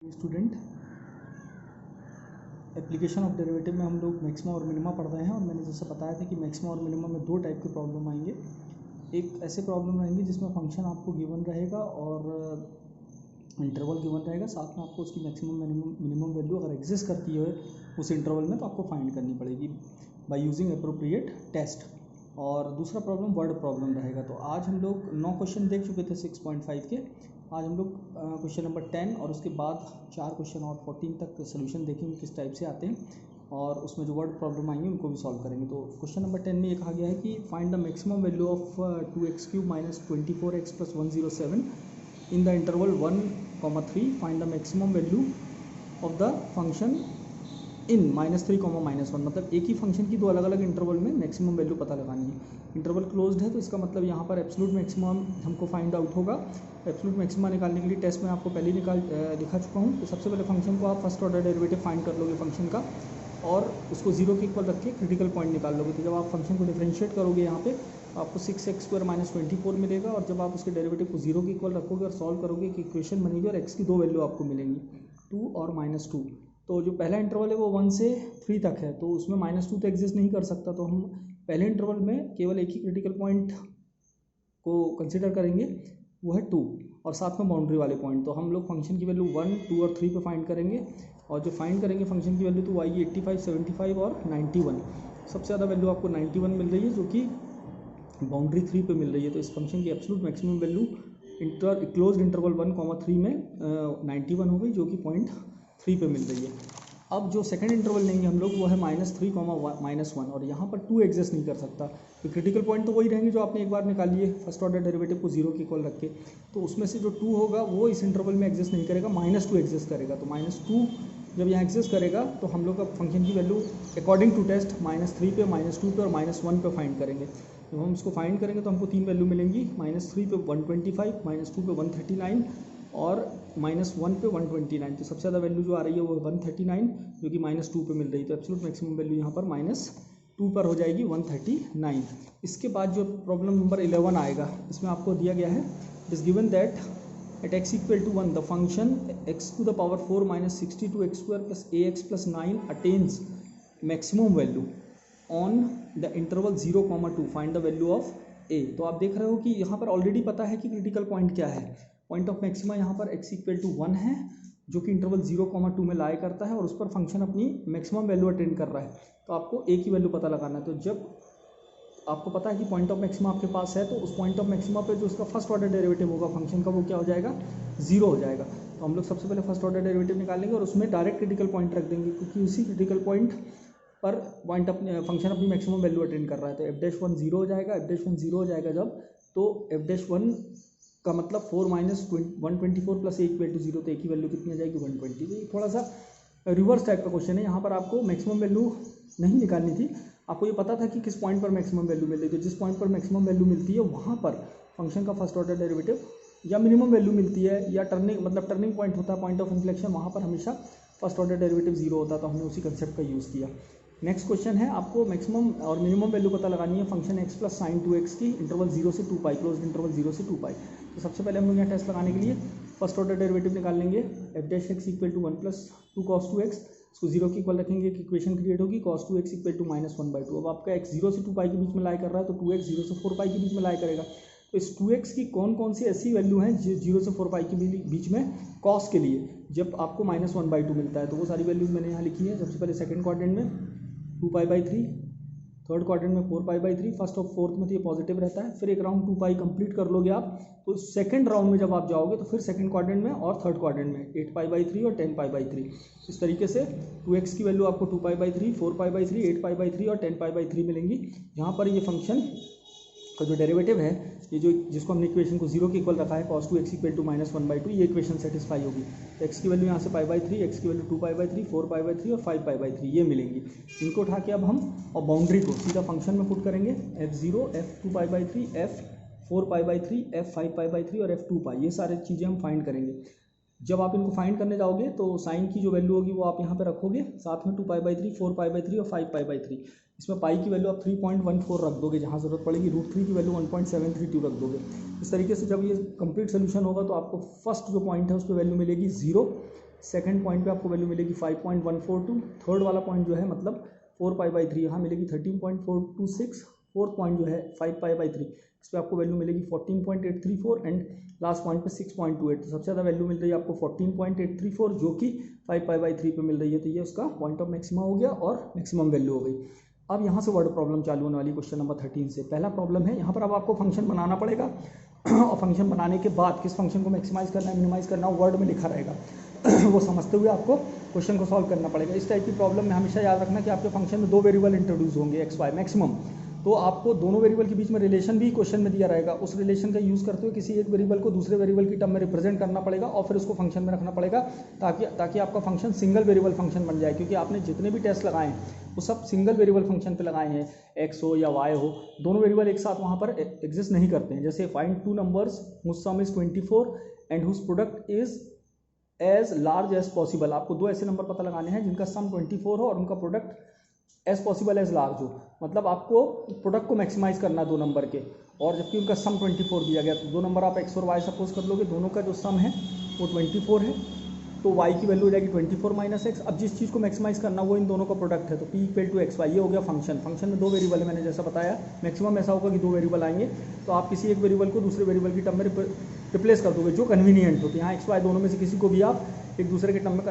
Student, application of derivative में हम लोग मैक्सिमा और मिनिमा पढ़ रहे हैं और मैंने जैसे बताया था कि मैक्सिमा और मिनिमा में दो टाइप के प्रॉब्लम आएंगे। एक ऐसे प्रॉब्लम रहेंगे जिसमें फंक्शन आपको गिवन रहेगा और इंटरवल गिवन रहेगा, साथ में आपको उसकी मैक्सिमम मिनिमम वैल्यू अगर एग्जिस्ट करती है उस इंटरवल में तो आपको फाइंड करनी पड़ेगी बाय यूजिंग अप्रोप्रिएट टेस्ट। और दूसरा प्रॉब्लम वर्ड प्रॉब्लम रहेगा। तो आज हम लोग 9 क्वेश्चन देख चुके थे 6.5 के। आज हम लोग क्वेश्चन नंबर 10 और उसके बाद 4 क्वेश्चन और 14 तक सोल्यूशन देखेंगे किस टाइप से आते हैं और उसमें जो वर्ड प्रॉब्लम आएंगे उनको भी सॉल्व करेंगे। तो क्वेश्चन नंबर 10 में ये कहा गया है कि find the maximum value of 2x³ minus 24x plus 107 in the interval 1,3। Find the maximum value of the function in -3,-1, मतलब एक ही फंक्शन की दो अलग अलग इंटरवल में मैक्सिमम वैल्यू पता लगानी है। इंटरवल क्लोज्ड है तो इसका मतलब यहाँ पर एब्सोल्यूट मैक्सिमम हमको फाइंड आउट होगा। एब्सोल्यूट मैक्सिमम निकालने के लिए टेस्ट में आपको पहले दिखा चुका हूँ। तो सबसे पहले फंक्शन को आप फर्स्ट ऑर्डर डेरिवेटिव फाइंड कर लोगे फंक्शन का और उसको 0 के इक्वल रख के क्रिटिकल पॉइंट निकाल लोगे। तो जब आप फंक्शन को डिफरेंशिएट करोगे यहाँ पे आपको 6x² माइनस 24 मिलेगा और जब आप उसके डेरिवेटिव को 0 के इक्वल रखोगे और सॉल्व करोगे कि इक्वेशन बनेगी और x की दो वैल्यू आपको मिलेंगी 2 और -2। तो जो पहला इंटरवल है वो 1 से 3 तक है तो उसमें -2 तो एग्जिस्ट नहीं कर सकता। तो हम पहले इंटरवल में केवल एक ही क्रिटिकल पॉइंट को कंसिडर करेंगे, वो है 2 और साथ में बाउंड्री वाले पॉइंट। तो हम लोग फंक्शन की वैल्यू 1, 2 और 3 पे फाइंड करेंगे और जो फाइंड करेंगे फंक्शन की वैल्यू तो वो आएगी 85, 75 और 91। सबसे ज़्यादा वैल्यू आपको 91 मिल रही है जो कि बाउंड्री 3 पे मिल रही है। तो इस फंक्शन की absolute maximum value closed interval 1,3 में 91 हो गई जो कि पॉइंट 3 पे मिल रही है। अब जो सेकंड इंटरवल लेंगे हम लोग वो है -3,-1 और यहाँ पर 2 एग्जिस्ट नहीं कर सकता। तो क्रिटिकल पॉइंट तो वही रहेंगे जो आपने एक बार निकाली है फर्स्ट ऑर्डर डेरिवेटिव को 0 के इक्वल रख के। तो उसमें से जो 2 होगा वो इस इंटरवल में एग्जिस्ट नहीं करेगा, -2 एग्जिस्ट करेगा। तो -2 जब यहाँ एग्जिस्ट करेगा तो हम लोग का फंक्शन की वैल्यू अकॉर्डिंग टू टेस्ट -3 पे, -2 पे और -1 पे फाइंड करेंगे। जब हम इसको फाइंड करेंगे तो हमको 3 वैल्यू मिलेंगी, -3 पे 125, -2 पे 139 और -1 पे 129। तो सबसे ज़्यादा वैल्यू जो आ रही है वो 139 जो कि -2 पे मिल रही है। तो एब्सोल्यूट मैक्सिमम वैल्यू यहाँ पर -2 पर हो जाएगी 139। इसके बाद जो प्रॉब्लम नंबर 11 आएगा इसमें आपको दिया गया है it is given that at x = 1 the function x⁴ - 62x² + ax + 9 attains maximum value on the interval 0,2। Find the value of a। तो आप देख रहे हो कि यहाँ पर ऑलरेडी पता है कि क्रिटिकल पॉइंट क्या है। पॉइंट ऑफ मैक्सिमा यहाँ पर x = 1 है जो कि इंटरवल 0,2 में लाई करता है और उस पर फंक्शन अपनी मैक्सिमम वैल्यू अटेंड कर रहा है। तो आपको a की वैल्यू पता लगाना है। तो जब आपको पता है कि पॉइंट ऑफ मैक्सिमा आपके पास है तो उस पॉइंट ऑफ मैक्सिमा पे जो उसका फर्स्ट ऑर्डर डेरिवेटिव होगा फंक्शन का वो क्या हो जाएगा, 0 हो जाएगा। तो हम लोग सबसे पहले फर्स्ट ऑर्डर डेरिवेटिव निकालेंगे और उसमें डायरेक्ट क्रिटिकल पॉइंट रख देंगे क्योंकि उसी क्रिटिकल पॉइंट पर पॉइंट अपने फंक्शन अपनी मैक्सिमम वैल्यू अटेंड कर रहा है। तो f'1 0 हो जाएगा। f'1 0 हो जाएगा जब तो f'1 का मतलब 4 - 124 + a = 0। तो a की वैल्यू कितनी आ जाएगी, 120। तो ये थोड़ा सा रिवर्स टाइप का क्वेश्चन है। यहाँ पर आपको मैक्सिमम वैल्यू नहीं निकालनी थी, आपको ये पता था कि किस पॉइंट पर मैक्सिमम वैल्यू मिल रही है। तो जिस पॉइंट पर मैक्सिमम वैल्यू मिलती है वहाँ पर फंक्शन का फर्स्ट ऑर्डर डेरिवेटिव या मिनिमम वैल्यू मिलती है या टर्निंग पॉइंट होता है, पॉइंट ऑफ इन्फ्लेक्शन, वहाँ पर हमेशा फर्स्ट ऑर्डर डेरिवेटिव 0 होता। तो हमने उसी कंसेप्ट का यूज़ किया। नेक्स्ट क्वेश्चन है आपको मैक्सिमम और मिनिमम वैल्यू पता लगानी है फंक्शन x + sin 2x की इंटरवल 0 से 2π, क्लोज्ड इंटरवल 0 से 2π। तो सबसे पहले हम लोग यहाँ टेस्ट लगाने के लिए फर्स्ट ऑर्डर डेरिवेटिव निकाल लेंगे। f' x = 1 + 2 cos 2x, इसको 0 के इक्वल रखेंगे, एक इक्वेशन क्रिएट होगी cos 2x = -1/2। अब आपका x 0 से 2π के बीच में लाई कर रहा है तो 2x 0 से 4π के बीच में लाई करेगा। तो इस 2x की कौन कौन सी ऐसी वैल्यू हैं जो 0 से 4π के बीच में cos के लिए जब आपको -1/2 मिलता है, तो वो सारी वैल्यूज मैंने यहाँ लिखी है। सबसे पहले सेकंड क्वाड्रेंट में 2π/3, थर्ड क्वाड्रेंट में 4π/3, फर्स्ट और फोर्थ में तो ये पॉजिटिव रहता है। फिर एक राउंड 2π कंप्लीट कर लोगे आप तो सेकंड राउंड में जब आप जाओगे तो फिर सेकंड क्वाड्रेंट में और थर्ड क्वाड्रेंट में 8π/3 और 10π/3। इस तरीके से 2x की वैल्यू आपको 2π/3, 4π/3, 8π/3 और 10π/3 मिलेंगी। यहाँ पर ये फंक्शन का जो डेरिवेटिव है, ये जो जिसको हमने इक्वेशन को 0 के इक्वल रखा है cos 2x = -1/2, ये इक्वेशन सेटिस्फाई होगी। तो x की वैल्यू यहाँ से π/3, x की वैल्यू 2π/3, 4π/3 और 5π/3 ये मिलेंगी। इनको उठा के अब हम और बाउंड्री को सीधा फंक्शन में पुट करेंगे। f0, f2π/3, f4π/3, f5π/3 और f2π, ये सारी चीज़ें हम फाइंड करेंगे। जब आप इनको फाइंड करने जाओगे तो साइन की जो वैल्यू होगी वो आप यहाँ पे रखोगे, साथ में 2π/3, 4π/3 और 5π/3। इसमें पाई की वैल्यू आप 3.14 रख दोगे, जहाँ ज़रूरत पड़ेगी √3 की वैल्यू 1.732 रख दोगे। इस तरीके से जब ये कंप्लीट सोल्यूशन होगा तो आपको फर्स्ट जो पॉइंट है उस पर वैल्यू मिलेगी 0 सेकंड पॉइंट पे आपको वैल्यू मिलेगी 5.142, थर्ड वाला पॉइंट जो है मतलब 4π/3 यहाँ मिलेगी 13.426, फोर्थ पॉइंट जो है 5π/3 इस पर आपको वैल्यू मिलेगी 14.834 एंड लास्ट पॉइंट पे 6.28। तो सबसे ज़्यादा वैल्यू मिल रही है आपको 14.834 जो कि 5π/3 पे मिल रही है। तो ये उसका पॉइंट ऑफ मैक्सिमा हो गया और मैक्सिमम वैल्यू हो गई। अब यहाँ से वर्ड प्रॉब्लम चालू होने वाली क्वेश्चन नंबर 13 से। पहला प्रॉब्लम है यहाँ पर अब आपको फंक्शन बनाना पड़ेगा और फंक्शन बनाने के बाद किस फंक्शन को मैक्सिमाइज करना है मिनिमाइज करना है वर्ड में लिखा रहेगा वो समझते हुए आपको क्वेश्चन को सॉल्व करना पड़ेगा। इस टाइप की प्रॉब्लम में हमेशा याद रखना कि आपके फंक्शन में दो वेरिएबल इंट्रोड्यूस होंगे एक्स वाई मैक्सिमम, तो आपको दोनों वेरिएबल के बीच में रिलेशन भी क्वेश्चन में दिया रहेगा। उस रिलेशन का यूज़ करते हुए किसी एक वेरिएबल को दूसरे वेरिएबल की टर्म में रिप्रेजेंट करना पड़ेगा और फिर उसको फंक्शन में रखना पड़ेगा ताकि आपका फंक्शन सिंगल वेरिएबल फंक्शन बन जाए। क्योंकि आपने जितने भी टेस्ट लगाए हैं वो सब सिंगल वेरिएबल फंक्शन पे लगाए हैं, एक्स हो या वाई हो, दोनों वेरिएबल एक साथ वहाँ पर एग्जिस्ट नहीं करते हैं। जैसे find two numbers whose sum is 24 and whose product is as large as possible. आपको दो ऐसे नंबर पता लगाने हैं जिनका सम 24 हो और उनका product as possible as large हो, मतलब आपको प्रोडक्ट को मैक्सिमाइज करना है दो नंबर के, और जबकि उनका सम 24 दिया गया। तो दो नंबर आप एक्स और वाई सपोज कर लोगे, दोनों का जो सम है वो 24 है, तो वाई की वैल्यू हो जाएगी 24 माइनस एक्स। अब जिस चीज़ को मैक्सिमाइज करना वो इन दोनों का प्रोडक्ट है, तो P equal to X Y, ये हो गया फंक्शन। फंक्शन में दो वेरिएबल है, मैंने जैसा बताया मैक्सिमम ऐसा होगा कि दो वेरिएबल आएंगे, तो आप किसी एक वेरिएबल को दूसरे वेरिएबल की टर्म में रिप्लेस कर दोगे जो कन्वीनियंट हो। तो यहाँ एक्स वाई दोनों में से किसी को भी आप एक दूसरे के टर्म में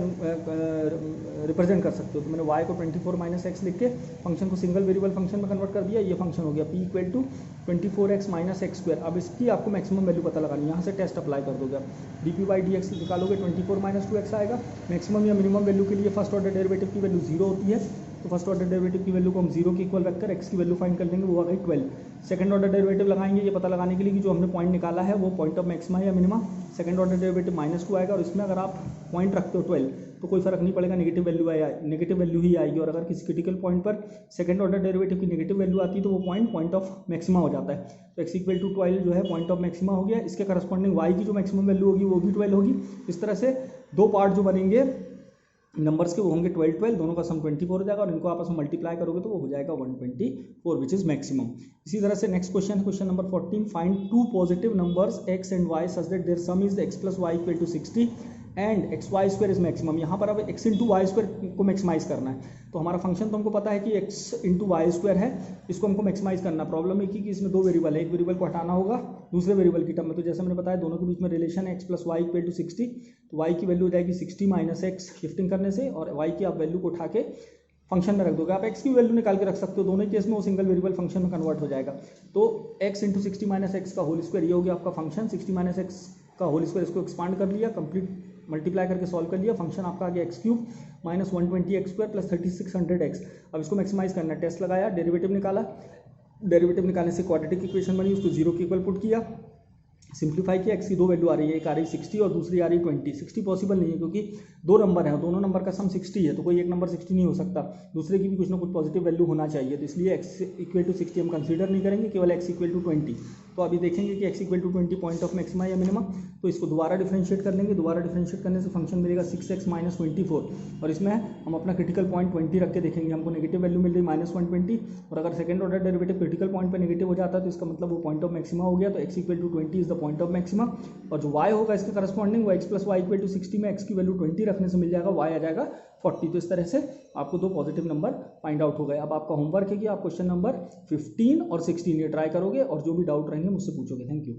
रिप्रेजेंट कर सकते हो। तो मैंने y को 24 माइनस एक्स लिख के फंक्शन को सिंगल वेरिएबल फंक्शन में कन्वर्ट कर दिया। ये फंक्शन हो गया p equal to 24x minus X square. अब इसकी आपको मैक्सिमम वैल्यू पता लगानी है, यहाँ से टेस्ट अप्लाई कर दोगे आप, dp/dx निकालोगे 24 माइनस 2x आएगा। मैक्सिमम या मिनिमम वैल्यू के लिए फर्स्ट ऑर्डर डेरिवेटिव की वैल्यू 0 होती है, तो फर्स्ट ऑर्डर डेरिवेटिव की वैल्यू को हम 0 के इक्वल रखकर x की वैल्यू फाइंड कर लेंगे, वो आ गई 12। सेकंड ऑर्डर डेरिवेटिव लगाएंगे ये पता लगाने के लिए कि जो हमने पॉइंट निकाला है वो पॉइंट ऑफ मैक्सिमा या मिनिमा। सेकंड ऑर्डर डेरिवेटिव -2 आएगा और इसमें अगर आप पॉइंट रखते हो 12 तो कोई फर्क नहीं पड़ेगा, नेगेटिव वैल्यू ही आएगी। और अगर किसी क्रिटिकल पॉइंट पर सेकंड ऑर्डर डेरिवेटिव की नेगेटिव वैल्यू आती है तो वो पॉइंट ऑफ मैक्सिमा हो जाता है। तो x इक्वल टू 12 जो है पॉइंट ऑफ मैक्सिमा हो गया। इसके करस्पॉन्डिंग y की जो मैक्सिमम वैल्यू होगी वो भी 12 होगी। इस तरह से दो पार्ट जो बनेंगे नंबर्स के वो होंगे 12 दोनों का सम 24 हो जाएगा और इनको आपस में मल्टीप्लाई करोगे तो वो हो जाएगा 124 विच इज मैक्सिमम। इसी तरह से next question, question number 14, find two positive numbers x and y such that their sum is x plus Y equal to 60 and X Y square is maximum. यहाँ पर अब x इंटू वाई स्क्वायर को maximize करना है। तो हमारा function तो हमको पता है कि x इंटू वाई स्क्वायर है, इसको हमको मैक्सिमाइज करना। प्रॉब्लम है कि इसमें दो वेरिएबल है, एक वेरिएबल को हटाना होगा दूसरे वेरिएबल की टर्म में। तो जैसे मैंने बताया दोनों के बीच में रिलेशन है x plus Y equal to 60, तो y की वैल्यू हो जाएगी 60 माइनस एक्स शिफ्टिंग करने से, और y की आप वैल्यू को उठा के फंक्शन में रख दोगे। आप x की वैल्यू निकाल के रख सकते हो, दोनों केस में वो सिंगल वेरिएबल फंक्शन में कन्वर्ट हो जाएगा। तो x इंटू 60 माइनस एक्स का होल स्क्वायर ये हो गया आपका फंक्शन। 60 माइनस एक्स का होल स्क्वायर इसको एक्सपांड कर लिया, कंप्लीट मल्टीप्लाई करके सॉल्व कर लिया। फंक्शन आपका आ गया x cube minus 120x square plus 3600x। अब इसको मैक्सिमाइज करना है, टेस्ट लगाया, डेरिवेटिव निकाला, डेरिवेटिव निकालने से क्वाड्रेटिक इक्वेशन बनी, उसको 0 के इक्वल पुट किया, सिंप्लीफाई किया। एक्स की दो वैल्यू आ रही है, एक आ रही 60 और दूसरी आ रही 20। 60 पॉसिबल नहीं है क्योंकि दो नंबर है, दोनों नंबर का सम 60 है, तो कोई एक नंबर 60 नहीं हो सकता, दूसरे की भी कुछ ना कुछ पॉजिटिव वैल्यू होना चाहिए। तो इसलिए x इक्वल टू 60 हम कंसीडर नहीं करेंगे, केवल x इक्वल टू 20। तो अभी देखेंगे कि x equal to 20 point of maxima या मिनिमम। तो इसको दोबारा डिफरेंशिएट कर लेंगे, दोबारा डिफरेंशिएट करने से फंक्शन मिलेगा 6x माइनस 24, और इसमें हम अपना क्रिटिकल पॉइंट 20 रख के देखेंगे। हमको नेगेटिव वैल्यू मिल रही -120, और अगर second order derivative critical point पर नेगेटिव हो जाता है तो इसका मतलब वो पॉइंट ऑफ मैक्सिमा हो गया। तो x equal to 20 is the point of maxima, और जो y होगा इसके करस्पॉन्डिंग वो x plus Y equal to 60 में x की वैल्यू 20 रखने से मिल जाएगा, y आ जाएगा 40। तो इस तरह से आपको दो पॉजिटिव नंबर फाइंड आउट हो गए। अब आपका होमवर्क है कि आप क्वेश्चन नंबर 15 और 16 ये ट्राई करोगे और जो भी डाउट रहेंगे मुझसे पूछोगे। Thank you.